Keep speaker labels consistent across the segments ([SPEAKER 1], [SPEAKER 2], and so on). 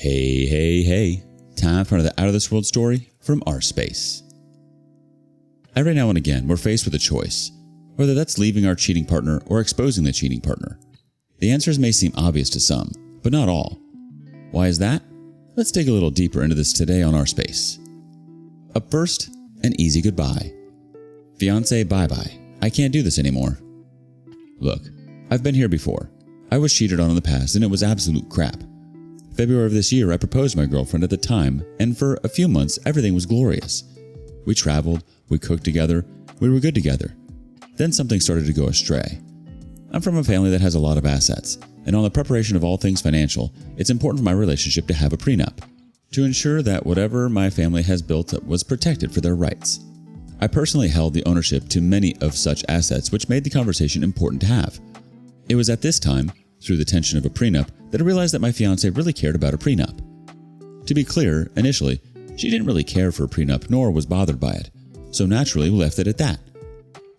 [SPEAKER 1] Hey. Time for another Out of This World story from rSpace. Every now and again, we're faced with a choice, whether that's leaving our cheating partner or exposing the cheating partner. The answers may seem obvious to some, but not all. Why is that? Let's dig a little deeper into this today on rSpace. Up first, an easy goodbye. Fiance, bye-bye. I can't do this anymore. Look, I've been here before. I was cheated on in the past and it was absolute crap. February of this year, I proposed to my girlfriend at the time, and for a few months, everything was glorious. We traveled, we cooked together, we were good together. Then something started to go astray. I'm from a family that has a lot of assets, and on the preparation of all things financial, it's important for my relationship to have a prenup, to ensure that whatever my family has built up was protected for their rights. I personally held the ownership to many of such assets, which made the conversation important to have. It was at this time, through the tension of a prenup, that I realized that my fiancé really cared about a prenup. To be clear, initially, she didn't really care for a prenup nor was bothered by it, so naturally we left it at that.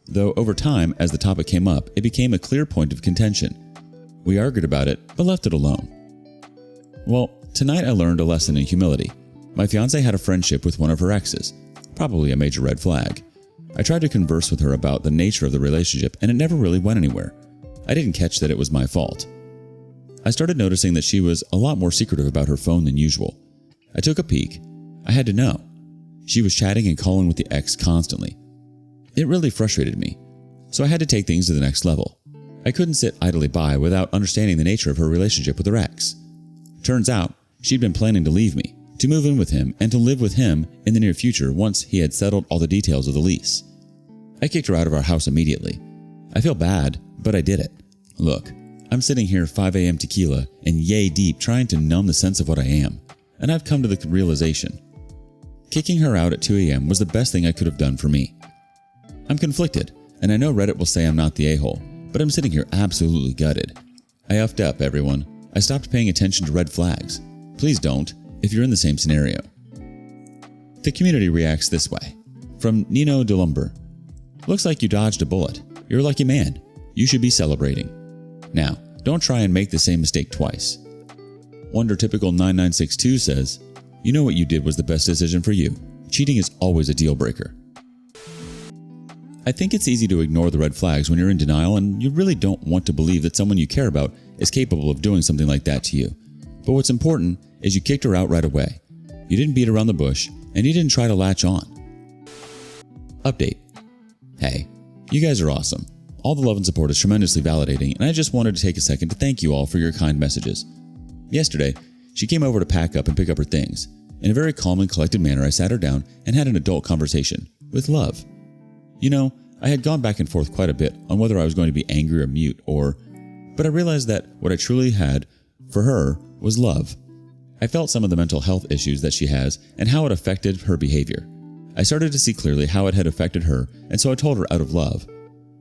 [SPEAKER 1] Though over time, as the topic came up, it became a clear point of contention. We argued about it, but left it alone. Well, tonight I learned a lesson in humility. My fiancé had a friendship with one of her exes, probably a major red flag. I tried to converse with her about the nature of the relationship and it never really went anywhere. I didn't catch that it was my fault. I started noticing that she was a lot more secretive about her phone than usual. I took a peek. I had to know. She was chatting and calling with the ex constantly. It really frustrated me, so I had to take things to the next level. I couldn't sit idly by without understanding the nature of her relationship with her ex. Turns out, she'd been planning to leave me, to move in with him, and to live with him in the near future once he had settled all the details of the lease. I kicked her out of our house immediately. I feel bad, but I did it. Look, I'm sitting here 5 a.m. tequila and yay deep trying to numb the sense of what I am, and I've come to the realization. Kicking her out at 2 a.m. was the best thing I could have done for me. I'm conflicted, and I know Reddit will say I'm not the a-hole, but I'm sitting here absolutely gutted. I effed up, everyone. I stopped paying attention to red flags. Please don't, if you're in the same scenario. The community reacts this way. From Nino DeLumber. Looks like you dodged a bullet. You're a lucky man. You should be celebrating. Now, don't try and make the same mistake twice. WonderTypical 9962 says, you know what you did was the best decision for you. Cheating is always a deal breaker. I think it's easy to ignore the red flags when you're in denial and you really don't want to believe that someone you care about is capable of doing something like that to you. But what's important is you kicked her out right away. You didn't beat around the bush and you didn't try to latch on. Update. Hey, you guys are awesome. All the love and support is tremendously validating, and I just wanted to take a second to thank you all for your kind messages. Yesterday, she came over to pack up and pick up her things. In a very calm and collected manner, I sat her down and had an adult conversation, with love. You know, I had gone back and forth quite a bit on whether I was going to be angry or mute but I realized that what I truly had for her was love. I felt some of the mental health issues that she has and how it affected her behavior. I started to see clearly how it had affected her, and so I told her out of love.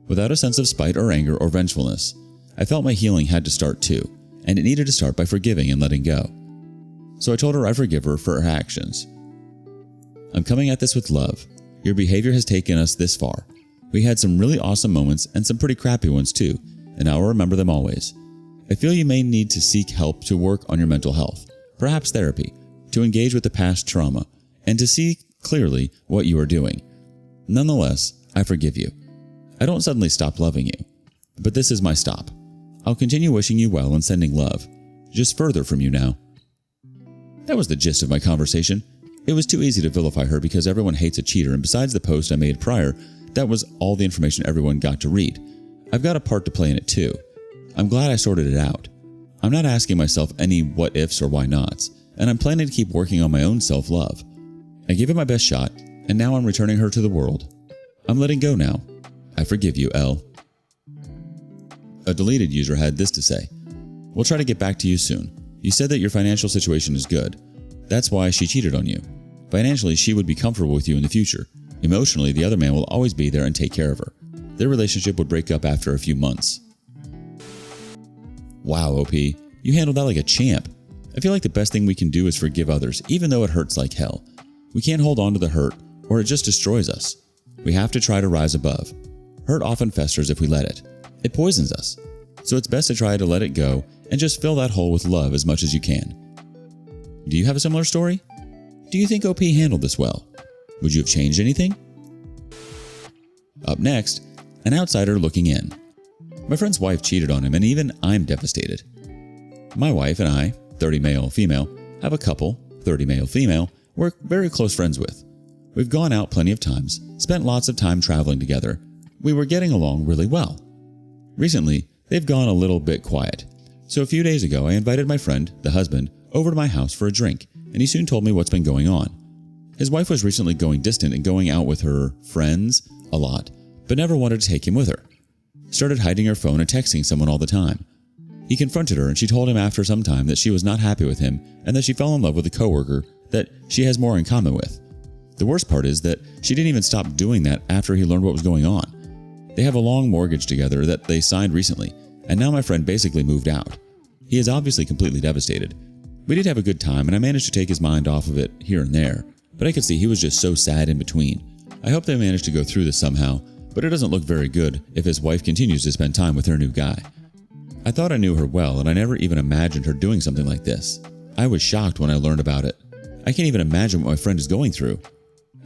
[SPEAKER 1] Without a sense of spite or anger or vengefulness, I felt my healing had to start too, and it needed to start by forgiving and letting go. So I told her I forgive her for her actions. I'm coming at this with love. Your behavior has taken us this far. We had some really awesome moments and some pretty crappy ones too, and I will remember them always. I feel you may need to seek help to work on your mental health, perhaps therapy, to engage with the past trauma, and to see clearly what you are doing. Nonetheless, I forgive you. I don't suddenly stop loving you, but this is my stop. I'll continue wishing you well and sending love, just further from you now. That was the gist of my conversation. It was too easy to vilify her because everyone hates a cheater, and besides the post I made prior, that was all the information everyone got to read. I've got a part to play in it too. I'm glad I sorted it out. I'm not asking myself any what ifs or why nots, and I'm planning to keep working on my own self-love. I gave it my best shot, and now I'm returning her to the world. I'm letting go now. I forgive you, L. A deleted user had this to say. We'll try to get back to you soon. You said that your financial situation is good. That's why she cheated on you. Financially, she would be comfortable with you in the future. Emotionally, the other man will always be there and take care of her. Their relationship would break up after a few months. Wow, OP. You handled that like a champ. I feel like the best thing we can do is forgive others, even though it hurts like hell. We can't hold on to the hurt, or it just destroys us. We have to try to rise above. Hurt often festers if we let it. It poisons us. So it's best to try to let it go and just fill that hole with love as much as you can. Do you have a similar story? Do you think OP handled this well? Would you have changed anything? Up next, an outsider looking in. My friend's wife cheated on him, and even I'm devastated. My wife and I, 30 male, female, have a couple, 30 male, female, we're very close friends with. We've gone out plenty of times, spent lots of time traveling together. We were getting along really well. Recently, they've gone a little bit quiet. So a few days ago, I invited my friend, the husband, over to my house for a drink, and he soon told me what's been going on. His wife was recently going distant and going out with her friends a lot, but never wanted to take him with her. Started hiding her phone and texting someone all the time. He confronted her and she told him after some time that she was not happy with him and that she fell in love with a coworker that she has more in common with. The worst part is that she didn't even stop doing that after he learned what was going on. They have a long mortgage together that they signed recently, and now my friend basically moved out. He is obviously completely devastated. We did have a good time and I managed to take his mind off of it here and there, but I could see he was just so sad in between. I hope they managed to go through this somehow, but it doesn't look very good if his wife continues to spend time with her new guy. I thought I knew her well and I never even imagined her doing something like this. I was shocked when I learned about it. I can't even imagine what my friend is going through.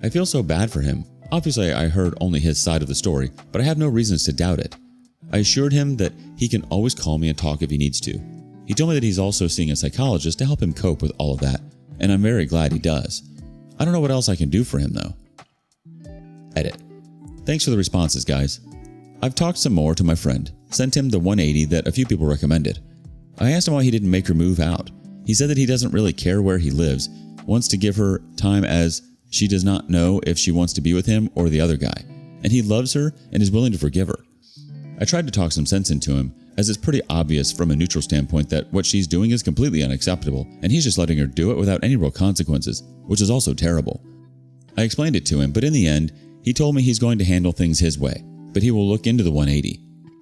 [SPEAKER 1] I feel so bad for him. Obviously, I heard only his side of the story, but I have no reasons to doubt it. I assured him that he can always call me and talk if he needs to. He told me that he's also seeing a psychologist to help him cope with all of that, and I'm very glad he does. I don't know what else I can do for him, though. Edit. Thanks for the responses, guys. I've talked some more to my friend, sent him the 180 that a few people recommended. I asked him why he didn't make her move out. He said that he doesn't really care where he lives, wants to give her time as she does not know if she wants to be with him or the other guy, and he loves her and is willing to forgive her. I tried to talk some sense into him, as it's pretty obvious from a neutral standpoint that what she's doing is completely unacceptable, and he's just letting her do it without any real consequences, which is also terrible. I explained it to him, but in the end, he told me he's going to handle things his way, but he will look into the 180.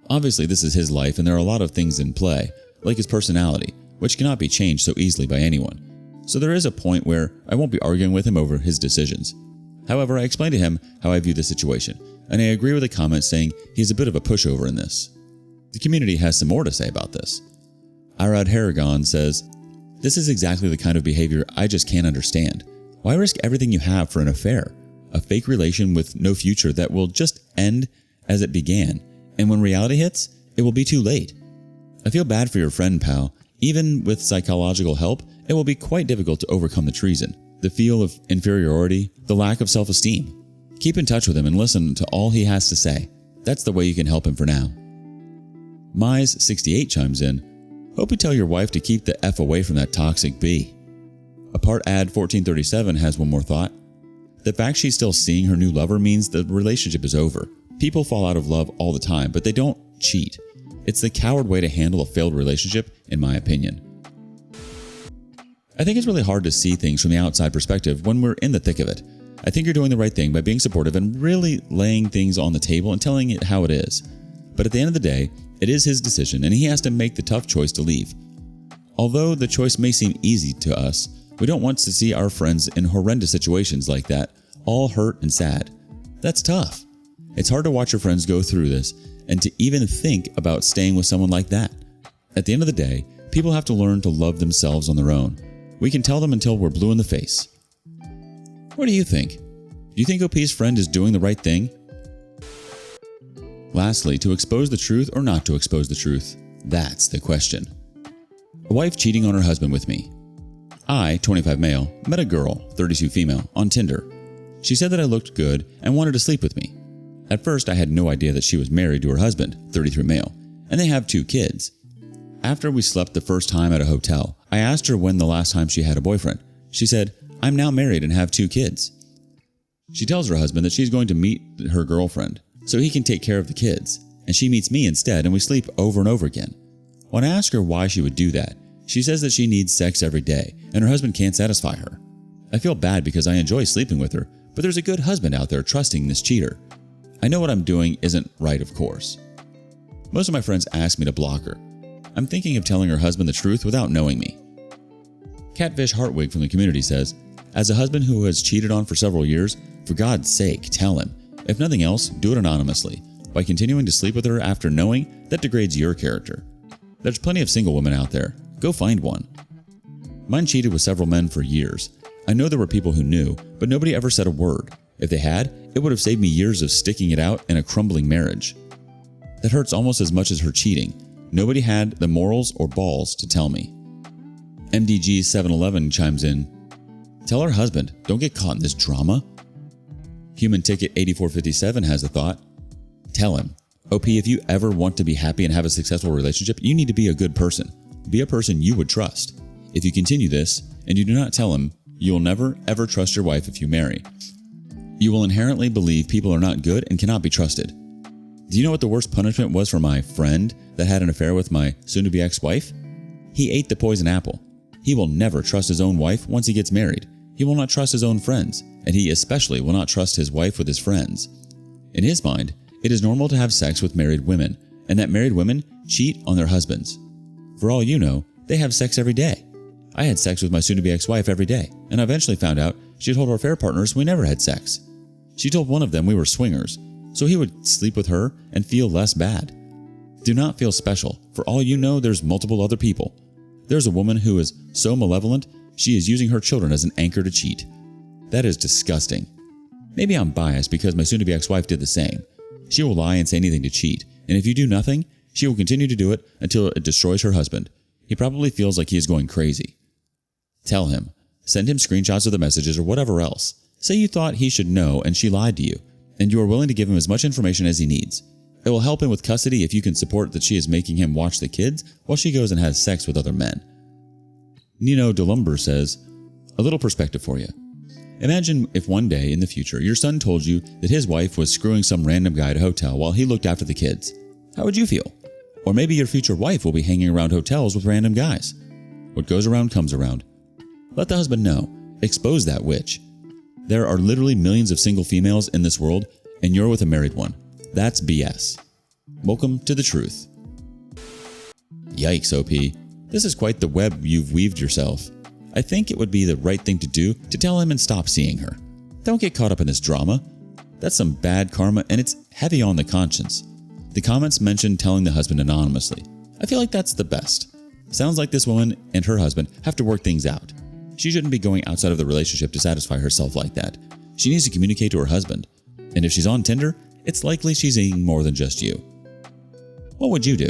[SPEAKER 1] Obviously, this is his life, and there are a lot of things in play, like his personality, which cannot be changed so easily by anyone. So there is a point where I won't be arguing with him over his decisions. However, I explained to him how I view the situation, and I agree with the comment saying he's a bit of a pushover in this. The community has some more to say about this. Irad Haragon says, "This is exactly the kind of behavior I just can't understand. Why risk everything you have for an affair? A fake relation with no future that will just end as it began, and when reality hits, it will be too late. I feel bad for your friend, pal. Even with psychological help, it will be quite difficult to overcome the treason, the feel of inferiority, the lack of self-esteem. Keep in touch with him and listen to all he has to say. That's the way you can help him for now." Mize68 chimes in, "Hope you tell your wife to keep the F away from that toxic B." Apart Ad 1437 has one more thought. "The fact she's still seeing her new lover means the relationship is over. People fall out of love all the time, but they don't cheat. It's the coward way to handle a failed relationship, in my opinion." I think it's really hard to see things from the outside perspective when we're in the thick of it. I think you're doing the right thing by being supportive and really laying things on the table and telling it how it is. But at the end of the day, it is his decision and he has to make the tough choice to leave. Although the choice may seem easy to us, we don't want to see our friends in horrendous situations like that, all hurt and sad. That's tough. It's hard to watch your friends go through this and to even think about staying with someone like that. At the end of the day, people have to learn to love themselves on their own. We can tell them until we're blue in the face. What do you think? Do you think OP's friend is doing the right thing? Lastly, to expose the truth or not to expose the truth? That's the question. A wife cheating on her husband with me. I, 25 male, met a girl, 32 female, on Tinder. She said that I looked good and wanted to sleep with me. At first, I had no idea that she was married to her husband, 33 male, and they have 2 kids. After we slept the first time at a hotel, I asked her when the last time she had a boyfriend. She said, "I'm now married and have 2 kids." She tells her husband that she's going to meet her girlfriend so he can take care of the kids, and she meets me instead and we sleep over and over again. When I ask her why she would do that, she says that she needs sex every day and her husband can't satisfy her. I feel bad because I enjoy sleeping with her, but there's a good husband out there trusting this cheater. I know what I'm doing isn't right, of course. Most of my friends ask me to block her. I'm thinking of telling her husband the truth without knowing me. Catfish Hartwig from the community says, "As a husband who has cheated on for several years, for God's sake, tell him. If nothing else, do it anonymously. By continuing to sleep with her after knowing, that degrades your character. There's plenty of single women out there. Go find one." Mine cheated with several men for years. I know there were people who knew, but nobody ever said a word. If they had, it would have saved me years of sticking it out in a crumbling marriage. That hurts almost as much as her cheating. Nobody had the morals or balls to tell me. MDG 711 chimes in, tell her husband, don't get caught in this drama. Human Ticket 8457 has a thought, tell him, OP, if you ever want to be happy and have a successful relationship, you need to be a good person. Be a person you would trust. If you continue this, and you do not tell him, you will never ever trust your wife if you marry. You will inherently believe people are not good and cannot be trusted. Do you know what the worst punishment was for my friend that had an affair with my soon-to-be ex-wife? He ate the poison apple. He will never trust his own wife once he gets married. He will not trust his own friends, and he especially will not trust his wife with his friends. In his mind, it is normal to have sex with married women, and that married women cheat on their husbands. For all you know, they have sex every day. I had sex with my soon-to-be ex-wife every day, and I eventually found out she told our affair partners we never had sex. She told one of them we were swingers, so he would sleep with her and feel less bad. Do not feel special. For all you know, there's multiple other people. There's a woman who is so malevolent, she is using her children as an anchor to cheat. That is disgusting. Maybe I'm biased because my soon-to-be ex-wife did the same. She will lie and say anything to cheat, and if you do nothing, she will continue to do it until it destroys her husband. He probably feels like he is going crazy. Tell him. Send him screenshots of the messages or whatever else. Say you thought he should know and she lied to you, and you are willing to give him as much information as he needs. It will help him with custody if you can support that she is making him watch the kids while she goes and has sex with other men. Nino DeLumber says, a little perspective for you. Imagine if one day in the future your son told you that his wife was screwing some random guy at a hotel while he looked after the kids. How would you feel? Or maybe your future wife will be hanging around hotels with random guys. What goes around comes around. Let the husband know. Expose that witch. There are literally millions of single females in this world, and you're with a married one. That's BS. Welcome to the truth. Yikes, OP. This is quite the web you've weaved yourself. I think it would be the right thing to do to tell him and stop seeing her. Don't get caught up in this drama. That's some bad karma, and it's heavy on the conscience. The comments mentioned telling the husband anonymously. I feel like that's the best. Sounds like this woman and her husband have to work things out. She shouldn't be going outside of the relationship to satisfy herself like that. She needs to communicate to her husband. And if she's on Tinder, it's likely she's seeing more than just you. What would you do?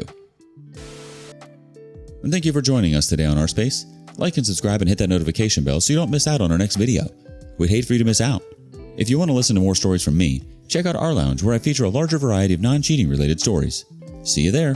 [SPEAKER 1] And thank you for joining us today on rSpace. Like and subscribe and hit that notification bell so you don't miss out on our next video. We'd hate for you to miss out. If you want to listen to more stories from me, check out our lounge where I feature a larger variety of non-cheating related stories. See you there.